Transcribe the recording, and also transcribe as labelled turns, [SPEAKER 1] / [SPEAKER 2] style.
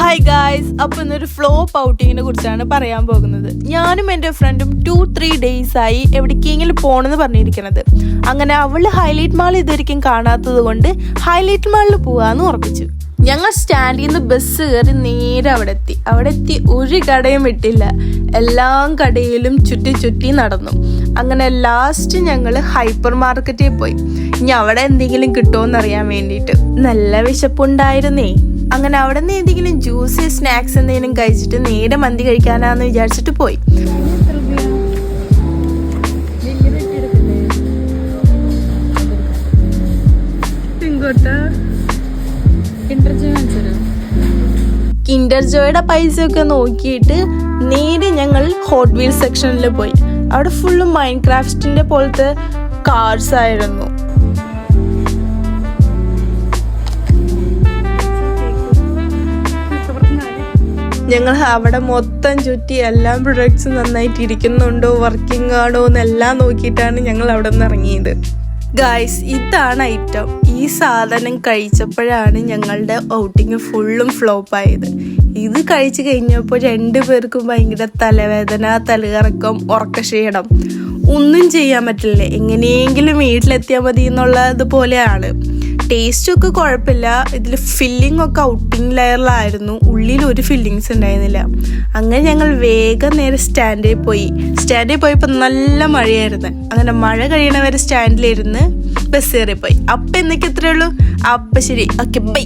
[SPEAKER 1] Hi guys, അപ്പോൾ ഇന്നൊരു flop ഔട്ടിങ്ങിനെ കുറിച്ചാണ് പറയാൻ പോകുന്നത്. ഞാനും എൻ്റെ ഫ്രണ്ടും 2-3 ഡേയ്സ് ആയി എവിടേക്കെങ്കിലും പോകണമെന്ന് പറഞ്ഞിരിക്കുന്നത്. അങ്ങനെ അവൾ ഹൈലൈറ്റ് മാൾ ഇതുവരെയും കാണാത്തത് കൊണ്ട് ഹൈലൈറ്റ് മാളിൽ പോകാമെന്ന് ഉറപ്പിച്ചു. ഞങ്ങൾ സ്റ്റാൻഡിൽ നിന്ന് ബസ് കയറി നേരെ അവിടെ എത്തി ഒരു കടയും വിട്ടില്ല. എല്ലാ കടയിലും ചുറ്റി നടന്നു. അങ്ങനെ ലാസ്റ്റ് ഞങ്ങൾ ഹൈപ്പർ മാർക്കറ്റിൽ പോയി. ഇനി അവിടെ എന്തെങ്കിലും കിട്ടുമോയെന്നറിയാൻ വേണ്ടിയിട്ട്. നല്ല വിശപ്പുണ്ടായിരുന്നേ. അങ്ങനെ അവിടെ നിന്ന് എന്തെങ്കിലും ജ്യൂസ് സ്നാക്സ് എന്തെങ്കിലും കഴിച്ചിട്ട് നേരെ മന്തി കഴിക്കാനാന്ന് വിചാരിച്ചിട്ട് പോയി. കിൻഡർ ജോയുടെ പൈസയൊക്കെ നോക്കിയിട്ട് നേരെ ഞങ്ങൾ ഹോട്ട് വീൽ സെക്ഷനിൽ പോയി. അവിടെ ഫുള്ള് മൈൻഡ് ക്രാഫ്റ്റിന്റെ പോലത്തെ കാർസ് ആയിരുന്നു. ഞങ്ങൾ അവിടെ മൊത്തം ചുറ്റി എല്ലാ പ്രൊഡക്ട്സും നന്നായിട്ട് ഇരിക്കുന്നുണ്ടോ, വർക്കിംഗ് ആണോ എന്നെല്ലാം നോക്കിയിട്ടാണ് ഞങ്ങൾ അവിടെ നിന്ന് ഇറങ്ങിയത്. ഗായ്സ്, ഇതാണ് ഐറ്റം. ഈ സാധനം കഴിച്ചപ്പോഴാണ് ഞങ്ങളുടെ ഔട്ടിങ് ഫുള്ളും ഫ്ലോപ്പായത്. ഇത് കഴിച്ചു കഴിഞ്ഞപ്പോൾ 2 പേർക്കും ഭയങ്കര തലവേദന, തലകറക്കം, ഉറക്കക്ഷീണം. ഒന്നും ചെയ്യാൻ പറ്റില്ല. എങ്ങനെയെങ്കിലും വീട്ടിലെത്തിയാൽ മതി എന്നുള്ളത് പോലെയാണ്. ടേസ്റ്റൊക്കെ കുഴപ്പമില്ല. ഇതിൽ ഫില്ലിംഗ് ഒക്കെ ഔട്ടിങ് ലെയറിലായിരുന്നു, ഉള്ളിൽ ഒരു ഫില്ലിങ്സ് ഉണ്ടായിരുന്നില്ല. അങ്ങനെ ഞങ്ങൾ വേഗം നേരെ സ്റ്റാൻഡിൽ പോയപ്പോൾ നല്ല മഴയായിരുന്നു. അങ്ങനെ മഴ കഴിയണവരെ സ്റ്റാൻഡിലിരുന്ന് ബസ് കയറിപ്പോയി. അപ്പം എന്നൊക്കെ എത്രയേ ഉള്ളൂ. അപ്പം ശരി, ഓക്കെ, ബൈ.